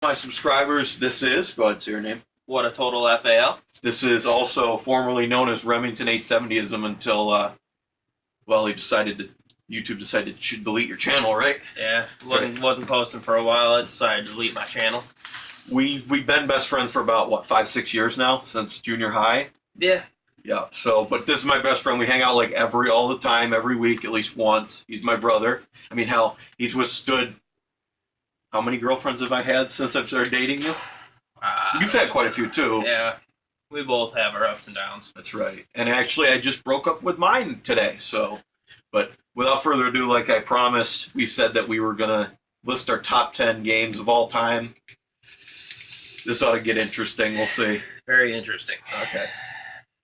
My subscribers, this is, go ahead, say your name. What a total FAL. This is also formerly known as Remington 870ism until, YouTube decided to delete your channel, right? Yeah, wasn't posting for a while. I decided to delete my channel. We've been best friends for about, 5-6 years now, since junior high. Yeah. Yeah, but this is my best friend. We hang out all the time, every week, at least once. He's my brother. I mean, hell, he's withstood. How many girlfriends have I had since I've started dating you? You've had quite a few, too. Yeah, we both have our ups and downs. That's right. And actually, I just broke up with mine today, But without further ado, like I promised, we said that we were going to list our top 10 games of all time. This ought to get interesting. We'll see. Very interesting. Okay.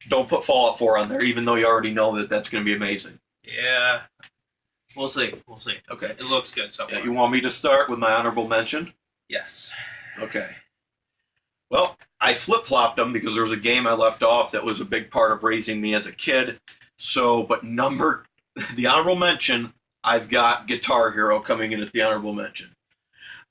Don't put Fallout 4 on there, even though you already know that that's going to be amazing. Yeah. We'll see. Okay. It looks good so far. You want me to start with my honorable mention? Yes. Okay. Well, I flip-flopped them because there was a game I left off that was a big part of raising me as a kid. The honorable mention, I've got Guitar Hero coming in at the honorable mention.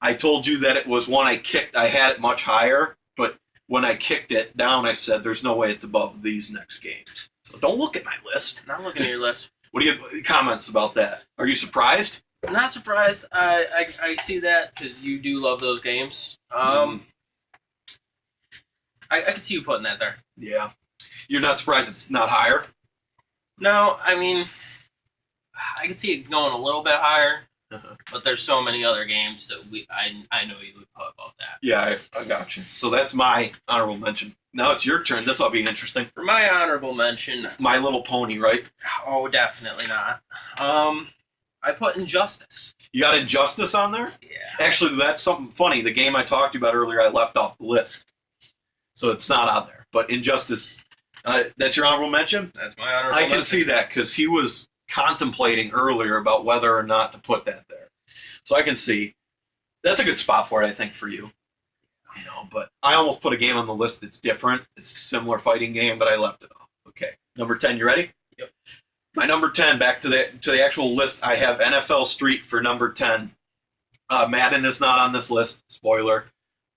I told you that it was one I kicked. I had it much higher, but when I kicked it down, I said, there's no way it's above these next games. So don't look at my list. I'm not looking at your list. What do you comments about that? Are you surprised? I'm not surprised. I see that because you do love those games. I can see you putting that there. Yeah. You're not surprised it's not higher? No, I mean, I can see it going a little bit higher, but there's so many other games that I know you would put about that. Yeah, I got you. So that's my honorable mention. Now it's your turn. This will be interesting. For my honorable mention, My Little Pony, right? oh, definitely not. I put Injustice. You got Injustice on there? Yeah. Actually, that's something funny. The game I talked to you about earlier, I left off the list. So it's not on there. But Injustice, that's your honorable mention? That's my honorable I mention. can see that because he was contemplating earlier about whether or not to put that there. So I can see. That's a good spot for it, I think, for you. But I almost put a game on the list that's different. It's a similar fighting game, but I left it off. Okay. Number 10, you ready? Yep. My number 10, back to the actual list, I have NFL Street for number 10. Madden is not on this list. Spoiler.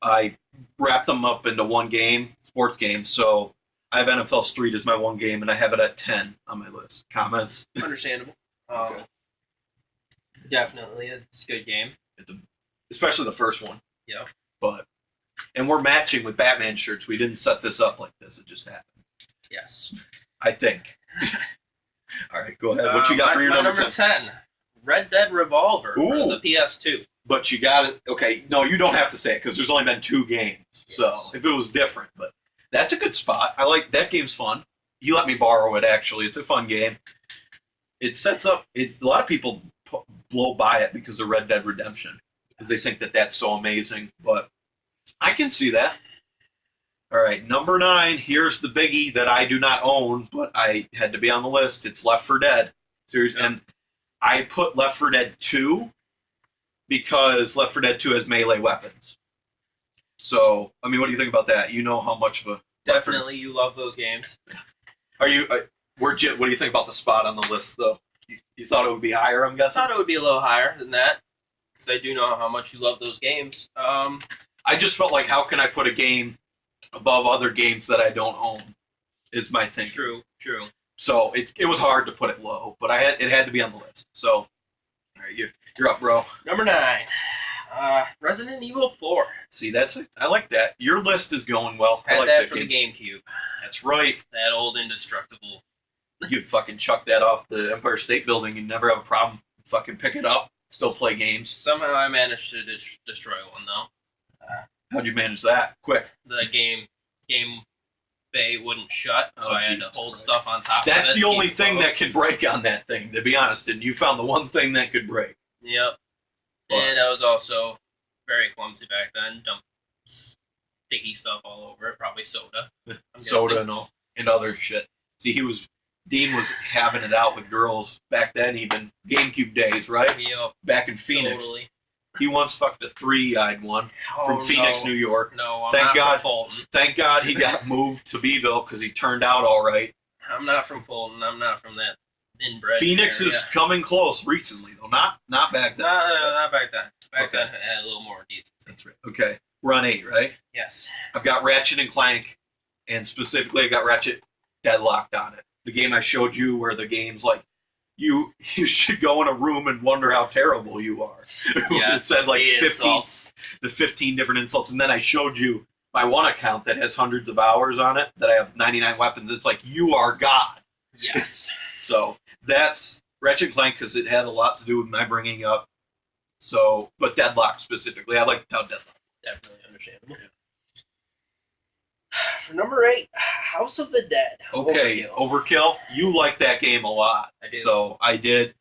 I wrapped them up into one game, sports game, so I have NFL Street as my one game, and I have it at 10 on my list. Comments? Understandable. Okay. Definitely, it's a good game. Especially the first one. Yeah. And we're matching with Batman shirts. We didn't set this up like this. It just happened. Yes. I think. All right, go ahead. What you got for your number 10? 10? Red Dead Revolver for the PS2. But you got it. Okay, no, you don't have to say it because there's only been 2 games. Yes. So if it was different, but that's a good spot. I like that game's fun. You let me borrow it, actually. It's a fun game. It sets up, a lot of people blow by it because of Red Dead Redemption because they think that that's so amazing, but I can see that. All right, number 9. Here's the biggie that I do not own, but I had to be on the list. It's Left 4 Dead series, and I put Left 4 Dead 2 because Left 4 Dead 2 has melee weapons. So, I mean, what do you think about that? You know how much of a Definitely, you love those games. Are you? What do you think about the spot on the list, though? You thought it would be higher, I'm I guessing. thought it would be a little higher than that because I do know how much you love those games. I just felt like, how can I put a game above other games that I don't own? Is my thing. True. So it was hard to put it low, but it had to be on the list. So, all right, you're up, bro. Number 9, Resident Evil 4. See, I like that. Your list is going well. I Had like that for game. the GameCube. That's right. That old indestructible. You'd fucking chuck that off the Empire State Building and never have a problem. Fucking pick it up, still play games. Somehow I managed to destroy one though. How'd you manage that? Quick. The game bay wouldn't shut, so I had to hold Christ. stuff on top. That's of it the to only keep it thing that closed. could break on that thing, to be honest. And you found the one thing that could break. Yep. But- And I was also very clumsy back then. Dumped sticky stuff all over it. Probably soda. I'm Soda guessing. and all, and other shit. See, Dean was having it out with girls back then, even GameCube days, right? Yep. Back in Phoenix. Totally. He once fucked a 3-eyed one from Oh, Phoenix, no. New York. No, I'm Thank not God. from Fulton. Thank God he got moved to Beeville because he turned out all right. I'm not from Fulton. I'm not from that inbred Phoenix area. is coming close recently, though. Not back then. Not back then. Back Okay. then, it had a little more decency. That's right. Okay. We're on 8, right? Yes. I've got Ratchet and Clank, and specifically I got Ratchet Deadlocked on it. The game I showed you where the game's like, you should go in a room and wonder how terrible you are. Yeah, It said like 15 different insults, and then I showed you my one account that has hundreds of hours on it, that I have 99 weapons. It's like, you are God. Yes. So that's Ratchet and Clank, because it had a lot to do with my bringing up. So, but Deadlock specifically, I like how Deadlock. Definitely understandable. For number 8, House of the Dead. Okay, Overkill. You like that game a lot. I do. So I did.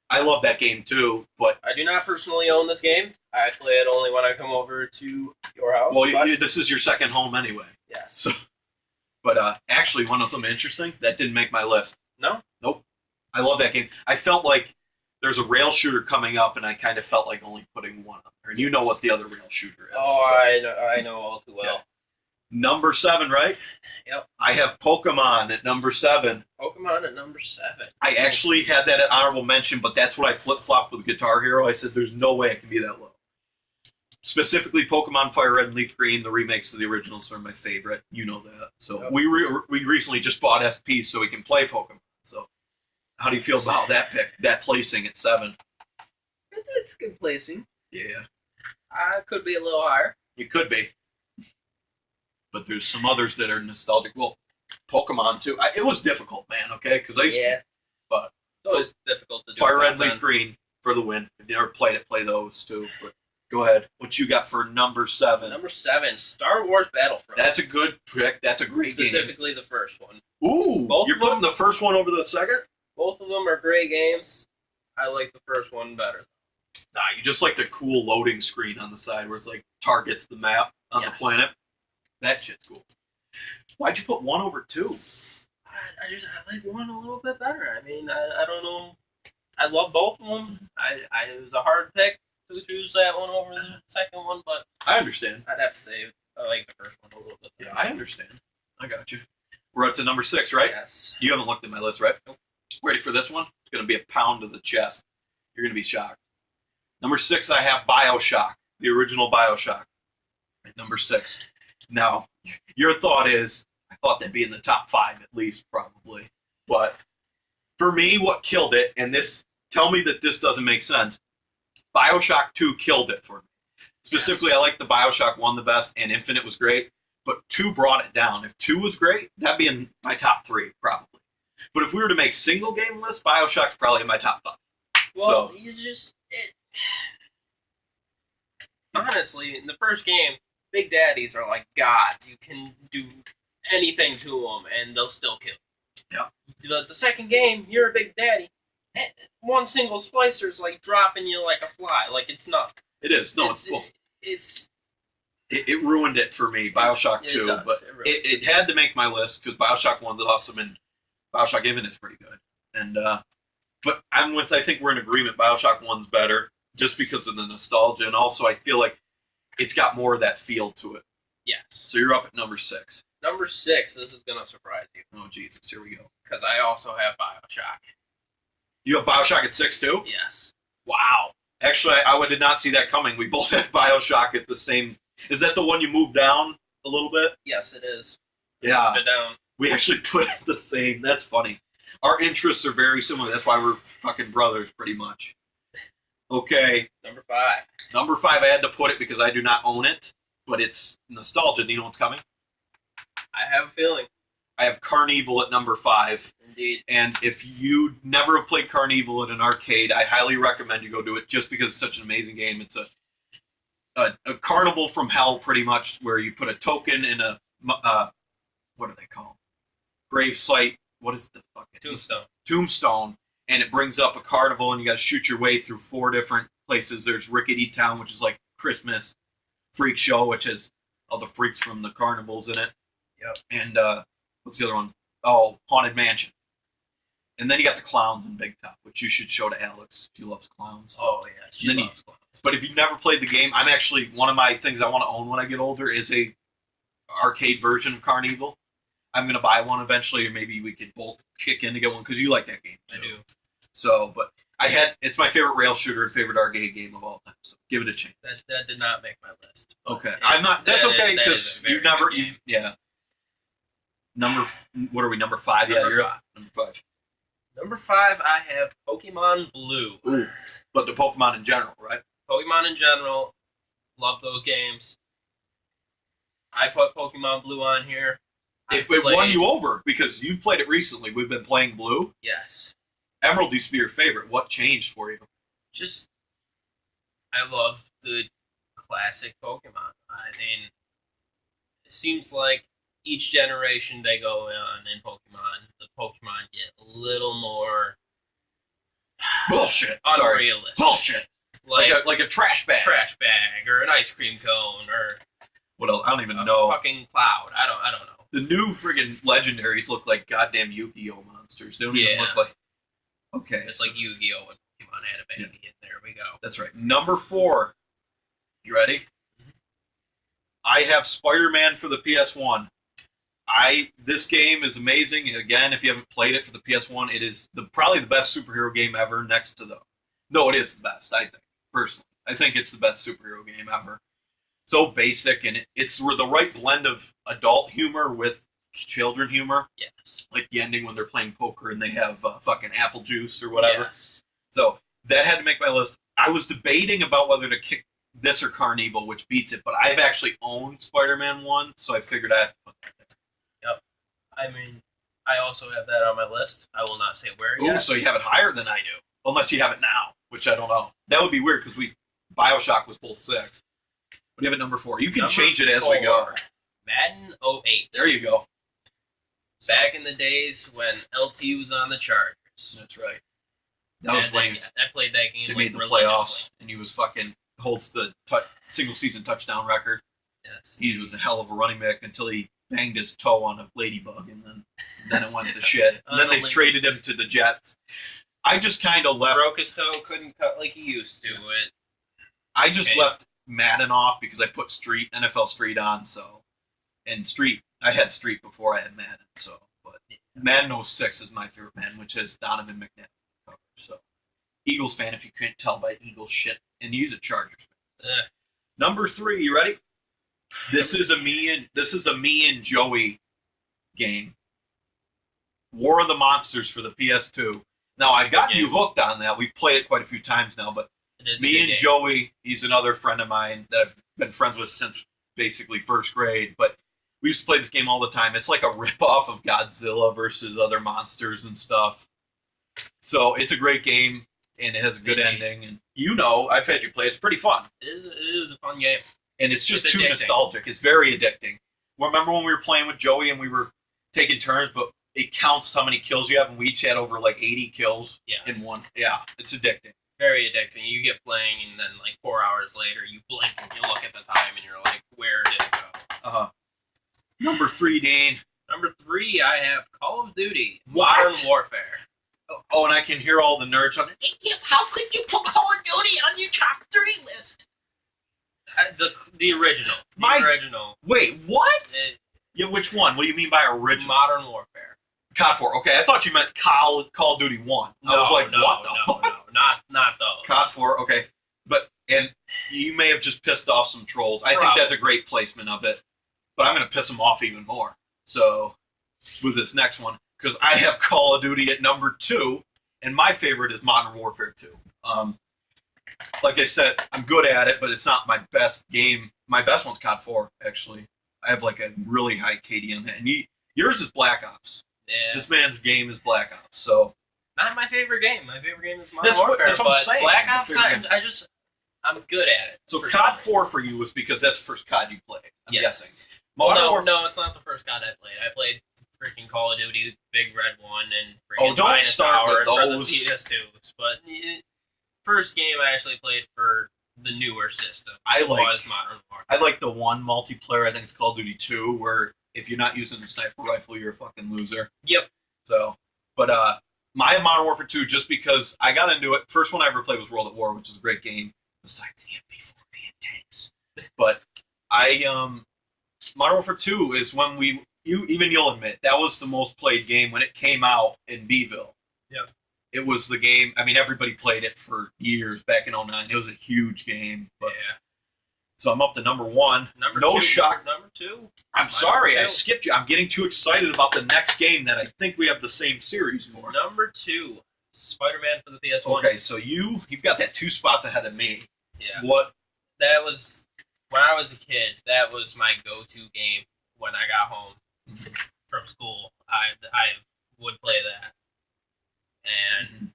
I love that game too, but I do not personally own this game. I actually had only when I come over to your house. well, but this is your second home anyway. yes. So, but actually, want to know something interesting? That didn't make my list. No? Nope. I love that game. I felt like there's a rail shooter coming up, and I kind of felt like only putting one on there. And you know what the other rail shooter is. Oh, so. I know all too well. Yeah. Number 7, right? Yep. I have Pokemon at number 7. Pokemon at number 7. I actually had that at honorable mention, but that's what I flip-flopped with Guitar Hero. I said, there's no way it can be that low. Specifically, Pokemon Fire Red and Leaf Green, the remakes of the originals are my favorite. You know that. So Yep. we recently just bought SP so we can play Pokemon. So how do you feel about that pick, that placing at 7? It's good placing. Yeah, Could be a little higher. it could be. But there's some others that are nostalgic. Well, Pokemon too. It was difficult, man. Okay, because I used to, but It's always difficult to do. Fire top Red, 10. Leaf Green for the win. If you never played it, play those too. But go ahead. What you got for number 7? Number 7, Star Wars Battlefront. That's a good pick. That's a great Specifically the first one. game. Ooh, Both you're of them? putting the first one over the second? Both of them are great games. I like the first one better. Nah, you just like the cool loading screen on the side where it's like targets the map on the Yes. planet. That shit's cool. Why'd you put 1 over 2? I like one a little bit better. I mean, I don't know. I love both of them. It was a hard pick to choose that one over the second one, but I understand. I'd have to say I like the first one a little bit better. Yeah, I understand. I got you. We're up to number 6, right? Yes. You haven't looked at my list, right? Nope. Ready for this one? It's going to be a pound to the chest. You're going to be shocked. Number 6, I have BioShock, the original BioShock. At number 6. Now, your thought is, I thought they'd be in the top 5 at least, probably. But for me, what killed it, and this, tell me that this doesn't make sense, BioShock 2 killed it for me. Specifically, Yes. I like the BioShock 1 the best, and Infinite was great, but 2 brought it down. If 2 was great, that'd be in my top 3, probably. But if we were to make single game lists, BioShock's probably in my top 5. Well, So- you just honestly, in the first game, Big Daddies are like gods. You can do anything to them, and they'll still kill. Yeah. But the second game, you're a Big Daddy. One single splicer's like dropping you like a fly. Like it's nothing. It is. No, It's it ruined it for me, BioShock It 2. does. But It really it had to make my list because BioShock 1's awesome and BioShock Infinite's pretty good. And but I think we're in agreement. BioShock 1's better just because of the nostalgia, and also I feel like it's got more of that feel to it. yes. So you're up at number 6. Number 6. This is gonna surprise you Oh Jesus, here we go. because I also have BioShock. You have BioShock at 6 too? Yes. Wow. Actually, I did not see that coming. We both have BioShock at the same. Is that the one you moved down a little bit? Yes, it is. Yeah. Put it down. We actually put it the same. That's funny. Our interests are very similar. That's why we're fucking brothers, pretty much. Okay, Number 5. number 5. I had to put it because I do not own it, but it's nostalgia. Do you know what's coming? I have a feeling. I have Carnival at number 5. Indeed. And if you never have played Carnival at an arcade, I highly recommend you go do it just because it's such an amazing game. It's a carnival from hell, pretty much, where you put a token in a, what are they called? Grave site. What is the fuck? Tombstone. And it brings up a carnival, and you got to shoot your way through 4 different places. There's Rickety Town, which is like Christmas. Freak Show, which has all the freaks from the carnivals in it. Yep. And what's the other one? Oh, Haunted Mansion. And then you got the clowns in Big Top, which you should show to Alex. She loves clowns. Oh yeah, she Then loves clowns. But if you've never played the game, I'm actually, one of my things I want to own when I get older is a arcade version of Carnival. I'm going to buy one eventually, or maybe we could both kick in to get one, because you like that game I too. do. So, but It's my favorite rail shooter and favorite arcade game of all time. So give it a chance. That did not make my list. Okay, I'm not. That's okay because you've never. Yeah. What are we? Number 5. Yeah, you're up. Number 5. Number 5, I have Pokemon Blue. Ooh, but the Pokemon in general, right? Pokemon in general, love those games. I put Pokemon Blue on here. It won you over because you've played it recently. We've been playing Blue. Yes. Emerald used to be your favorite. What changed for you? Just, I love the classic Pokemon. I mean, it seems like each generation they go on in Pokemon, the Pokemon get a little more bullshit. Unrealistic. Bullshit. Like a trash bag. Trash bag or an ice cream cone or what else? I don't even know. Fucking cloud. I don't know. The new friggin' legendaries look like goddamn Yu-Gi-Oh monsters. They don't even look like. Okay. It's like Yu-Gi-Oh and Pokemon had a baby. Yeah. There we go. That's right. Number 4. You ready? Mm-hmm. I have Spider-Man for the PS1. This game is amazing. Again, if you haven't played it for the PS1, it is probably the best superhero game ever. Next to no, it is the best. I think personally, I think it's the best superhero game ever. So basic, and it's the right blend of adult humor with children humor. Yes. Like the ending when they're playing poker and they have fucking apple juice or whatever. Yes. So that had to make my list. I was debating about whether to kick this or Carnival, which beats it, but I've actually owned Spider-Man 1, so I figured I have to put that there. Yep. I mean, I also have that on my list. I will not say where yet. Ooh, so you have it higher than I do. Unless you have it now, which I don't know. That would be weird because Bioshock was both 6. But you have it number 4. You can change it as we go. Madden 08. There you go. Back in the days when LT was on the Chargers. That's right. That was when I played that game. They made the playoffs, and he was fucking holds the single season touchdown record. Yes. He was a hell of a running back until he banged his toe on a ladybug, and then it went to shit. And then they traded him to the Jets. I just kind of left. Broke his toe, couldn't cut like he used to. I just left Madden off because I put NFL Street on, I had Street before I had Madden, but Madden 06 is my favorite Madden, which has Donovan McNabb cover. So Eagles fan, if you couldn't tell by Eagles shit, and he's a Chargers fan. Number 3, you ready? This is a me and Joey game. War of the Monsters for the PS2. Now I've gotten you hooked on that. We've played it quite a few times now, but me and Joey, he's another friend of mine that I've been friends with since basically first grade, but we used to play this game all the time. It's like a rip-off of Godzilla versus other monsters and stuff. So it's a great game, and it has a good ending. And I've had you play it. It's pretty fun. It is a fun game. And it's just too nostalgic. It's very addicting. Remember when we were playing with Joey and we were taking turns, but it counts how many kills you have, and we each had over like 80 kills in one. Yeah, it's addicting. Very addicting. You get playing, and then like 4 hours later, you blink and you look at the time, and you're like, "Where did it go?" Number 3, Dane. Number 3, I have Call of Duty: Modern Warfare. Oh, and I can hear all the nerds on it. How could you put Call of Duty on your top 3 list? The original. Original. Wait, what? Which one? What do you mean by original? Modern Warfare. COD 4. Okay, I thought you meant Call of Duty 1. I was like, what the fuck? No, not those. COD 4, okay. And you may have just pissed off some trolls. I think that's a great placement of it. But I'm going to piss them off even more. So, with this next one, because I have Call of Duty at number 2, and my favorite is Modern Warfare 2. Like I said, I'm good at it, but it's not my best game. My best one's COD 4, actually. I have like a really high KD on that. And yours is Black Ops. Yeah. This man's game is Black Ops, so... Not my favorite game. My favorite game is Modern Warfare. That's what I'm saying. Black Ops, I'm good at it. So COD 4 for you was because that's the first COD you played, I'm guessing. No, it's not the first COD I played. I played freaking Call of Duty, Big Red 1, and freaking don't start with those. The PS2s. But first game I actually played for the newer system was Modern Warfare. I like the one multiplayer, I think it's Call of Duty 2, where if you're not using the sniper rifle, you're a fucking loser. Yep. So, but my Modern Warfare 2, just because I got into it, first one I ever played was World at War, which is a great game, besides the MP40 and tanks. But Modern Warfare 2 is when you'll admit, that was the most played game when it came out in Beeville. Yep. It was the game. I mean, everybody played it for years back in '09. It was a huge game. But, Yeah. So I'm up to number one. Number no two. shock. Number two. I'm sorry, I skipped you. I'm getting too excited about the next game that I think we have the same series for. Number two, Spider-Man for the PS1. Okay, so you've got that 2 spots ahead of me. Yeah. What? That was when I was a kid. That was my go-to game when I got home from school. I would play that, and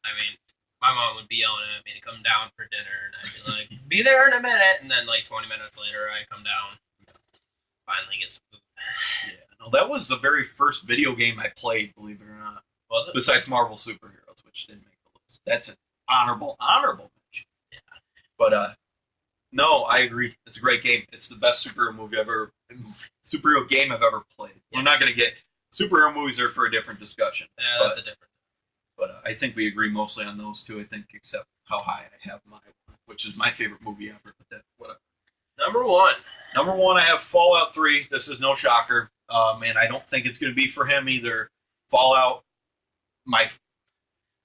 I mean, my mom would be yelling at me to come down for dinner, and I'd be like, "Be there in a minute," and then like 20 minutes later, I come down, finally get some food. Yeah, no, that was the very first video game I played. Believe it or not. Was it? Besides Marvel Superheroes, which didn't make the list. That's an honorable mention. Yeah. But no, I agree. It's a great game. It's the best superhero game I've ever played. Yes. We're not going to get superhero movies are for a different discussion. Yeah, that's a different. But I think we agree mostly on those two. I think, except how high I have my one, which is my favorite movie ever. But that whatever. Number one, I have Fallout 3. This is no shocker, and I don't think it's going to be for him either. Fallout. I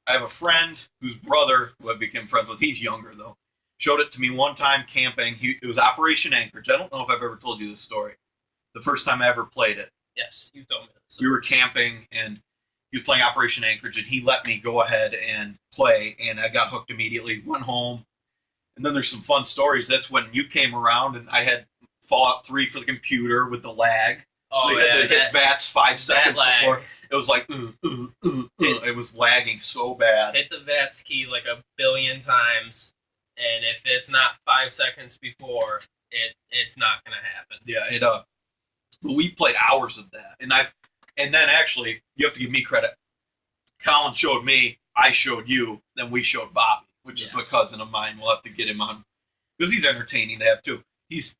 have a friend whose brother, who I became friends with, he's younger though, showed it to me one time camping. It was Operation Anchorage. I don't know if I've ever told you this story. The first time I ever played it. Yes, you told me this. We were camping and he was playing Operation Anchorage and he let me go ahead and play and I got hooked immediately, went home. And then there's some fun stories. That's when you came around and I had Fallout 3 for the computer with the lag. So you had to hit VATS 5 seconds before. It was like, it was lagging so bad. Hit the VATS key like a billion times, and if it's not 5 seconds before, it's not gonna happen. Yeah, but we played hours of that, and then actually you have to give me credit. Colin showed me, I showed you, then we showed Bobby, which is a cousin of mine. We'll have to get him on because he's entertaining to have too. He's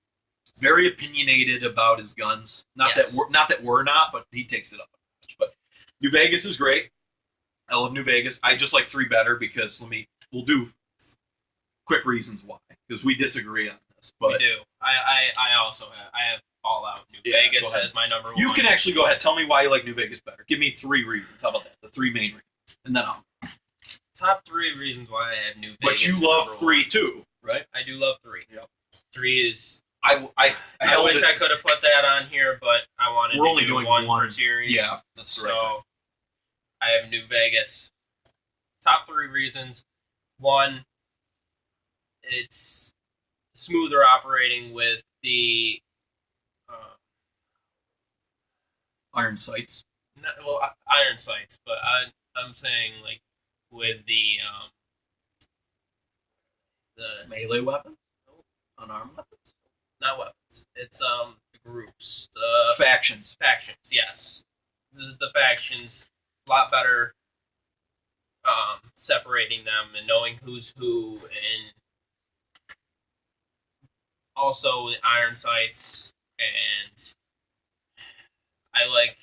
very opinionated about his guns. Not that we're not, but he takes it up a notch. But New Vegas is great. I love New Vegas. I just like 3 better because we'll do quick reasons why because we disagree on this. But we do. I also have Fallout New Vegas as my number one. You can actually go ahead. Tell me why you like New Vegas better. Give me 3 reasons. How about that? The 3 main reasons, and then I'll. Top 3 reasons why I have New Vegas. But you love 3 too, right? I do love 3. Yep. 3 is. I wish I could have put that on here, but I wanted We're to only do doing one one per series. Yeah, that's so. right. I have New Vegas. Top 3 reasons. 1, it's smoother operating with the iron sights. Iron sights, but I'm saying like with the melee weapons, unarmed weapons, not weapons. It's the groups, factions. Factions, yes. The factions, a lot better. Separating them and knowing who's who, and also the iron sights, and I like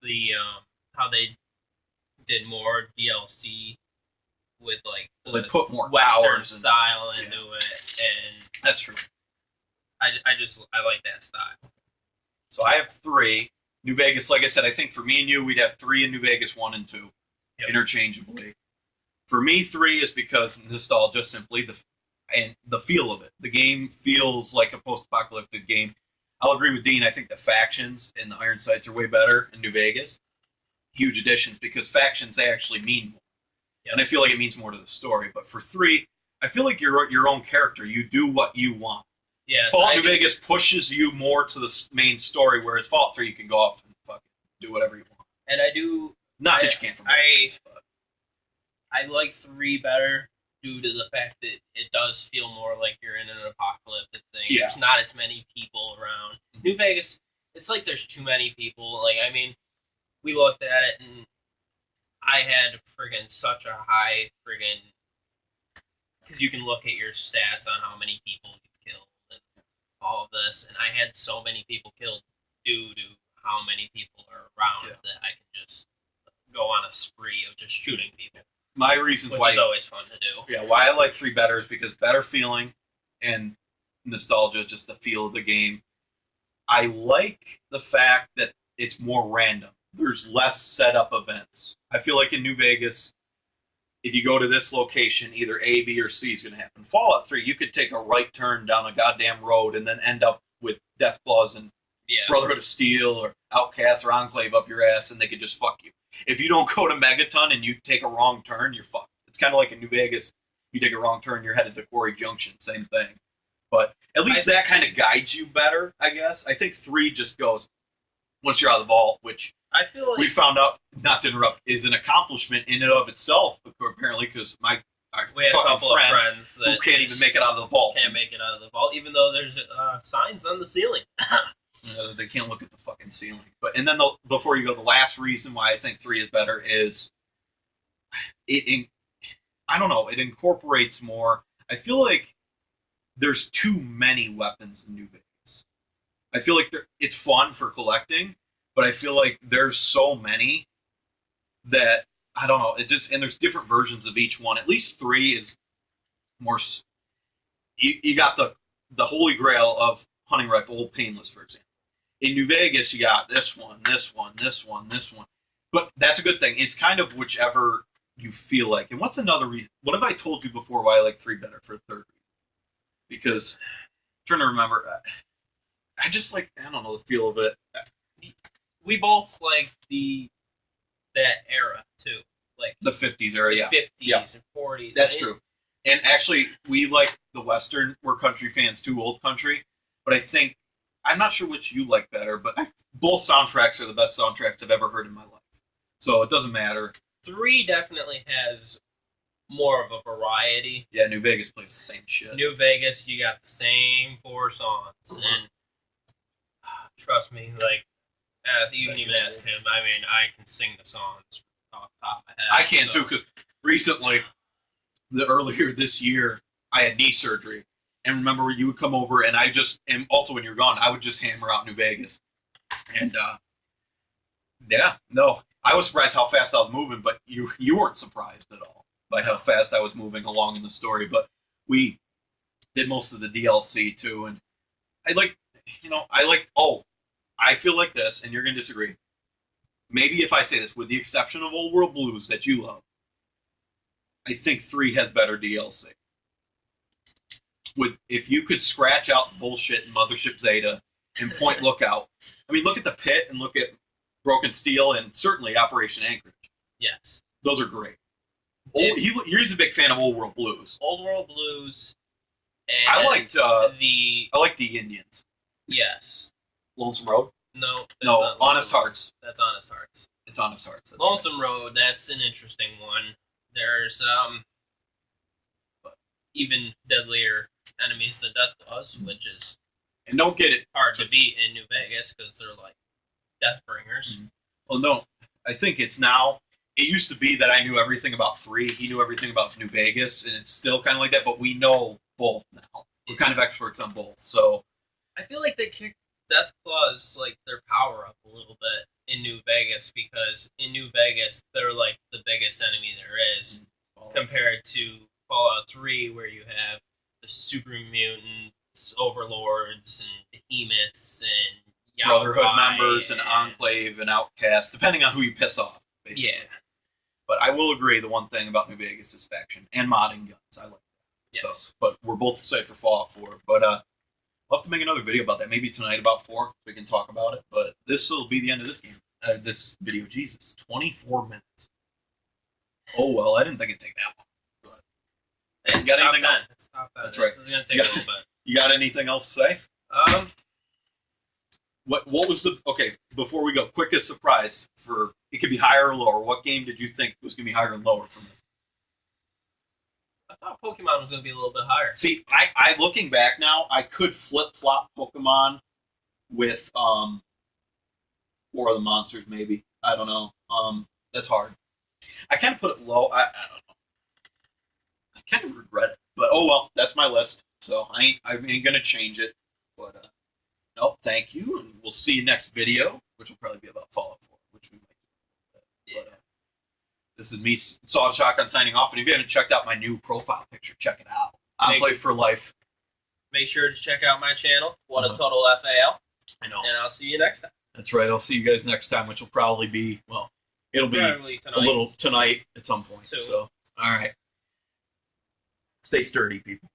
the how they did more DLC with like They put more Western style into it, and that's true. I like that style. So I have 3. New Vegas, like I said, I think for me and you, we'd have 3 in New Vegas, 1 and 2, interchangeably. For me, 3 is because nostalgia, simply and the feel of it. The game feels like a post-apocalyptic game. I'll agree with Dean. I think the factions and the iron sights are way better in New Vegas. Huge additions because factions, they actually mean more. Yep. And I feel like it means more to the story. But for 3, I feel like you're your own character. You do what you want. Yes, Fallout New Vegas pushes you more to the main story, whereas Fallout 3 you can go off and fucking do whatever you want. And I do. Not that you can't from I like 3 better due to the fact that it does feel more like you're in an apocalyptic thing. Yeah. There's not as many people around. New Vegas, it's like there's too many people. Like, I mean, we looked at it and I had friggin' such a high friggin'. Because you can look at your stats on how many people you've killed and all of this, and I had so many people killed due to how many people are around that I can just go on a spree of just shooting people. My reasons which is always fun to do. Yeah, why I like 3 better is because better feeling and nostalgia, just the feel of the game. I like the fact that it's more random. there's less setup events. I feel like in New Vegas, if you go to this location, either A, B, or C is going to happen. Fallout 3, you could take a right turn down a goddamn road and then end up with Deathclaws and Brotherhood of Steel or Outcast or Enclave up your ass, and they could just fuck you. If you don't go to Megaton and you take a wrong turn, you're fucked. It's kind of like in New Vegas, you take a wrong turn, you're headed to Quarry Junction, same thing. But at least that kind of guides you better, I guess. I think 3 just goes, once you're out of the vault, which I feel like we found out, not to interrupt, is an accomplishment in and of itself, apparently, because we had a couple of friends who can't even make it out of the vault. Can't make it out of the vault, even though there's signs on the ceiling. They can't look at the fucking ceiling. And then before you go, the last reason why I think 3 is better is I don't know, it incorporates more. I feel like there's too many weapons in New Vegas. I feel like it's fun for collecting, but I feel like there's so many that I don't know. And there's different versions of each one. At least 3 is more. You got the Holy Grail of hunting rifle, Old Painless, for example. In New Vegas, you got this one, this one, this one, this one. But that's a good thing. It's kind of whichever you feel like. And what's another reason? What have I told you before why I like 3 better for a third reason? Because I'm trying to remember. I just like, I don't know, the feel of it. We both like that era too, like the 50s era, yeah, 50s and 40s. That's true. And actually, we like the Western. We're country fans too, old country. But I think I'm not sure which you like better. But both soundtracks are the best soundtracks I've ever heard in my life. So it doesn't matter. 3 definitely has more of a variety. Yeah, New Vegas plays the same shit. New Vegas, you got the same 4 songs, and trust me, like, you can even ask him. I mean, I can sing the songs off the top of my head. I can too, because recently, earlier this year, I had knee surgery, and remember you would come over, and and also when you're gone, I would just hammer out New Vegas, and yeah, no, I was surprised how fast I was moving, but you weren't surprised at all by how fast I was moving along in the story. But we did most of the DLC too, and I feel like this, and you're going to disagree. Maybe if I say this, with the exception of Old World Blues that you love, I think 3 has better DLC. If you could scratch out the bullshit in Mothership Zeta and Point Lookout, I mean, look at the Pit and look at Broken Steel and certainly Operation Anchorage. Yes. Those are great. You're a big fan of Old World Blues. Old World Blues. And I liked the Indians. Yes. Lonesome Road? No, Honest Hearts. That's Honest Hearts. It's Honest Hearts. Lonesome Road, that's an interesting one. There's even deadlier enemies than Deathclaws, which is and don't get it hard to beat in New Vegas because they're like Deathbringers. Mm-hmm. Well, no, I think it's now. It used to be that I knew everything about 3. He knew everything about New Vegas, and it's still kind of like that. But we know both now. We're kind of experts on both. So I feel like they kicked Deathclaws like their power up a little bit in New Vegas because in New Vegas they're like the biggest enemy there is compared to Fallout 3 where you have the super mutants, overlords, and behemoths, and Brotherhood members, and Enclave, and Outcast, depending on who you piss off, basically. Yeah. But I will agree, the one thing about New Vegas is faction and modding guns. I like that. Yes. So, but we're both excited for Fallout 4. But we'll have to make another video about that. Maybe tonight about 4, so we can talk about it. But this will be the end of this game. This video. Jesus, 24 minutes. Oh, well, I didn't think it'd take that long. You got anything else? That's right. This is going to take a little bit. You got anything else to say? What was okay, before we go, quickest surprise for, it could be higher or lower. What game did you think was going to be higher and lower for me? I thought Pokemon was going to be a little bit higher. See, I looking back now, I could flip-flop Pokemon with War of the Monsters, maybe. I don't know. That's hard. I kind of put it low. I don't know. I kind of regret it. But, oh well, that's my list. So I ain't going to change it. But, no, thank you. And we'll see you next video, which will probably be about Fallout 4, which we might do. But, this is me, Saw Shotgun, signing off. And if you haven't checked out my new profile picture, check it out. I'm Play for Life. Make sure to check out my channel, What a Total FAL. I know. And I'll see you next time. That's right. I'll see you guys next time, which will probably be, well, it'll be Probably tonight. a little tonight at some point. Soon. So, all right. Stay sturdy, people.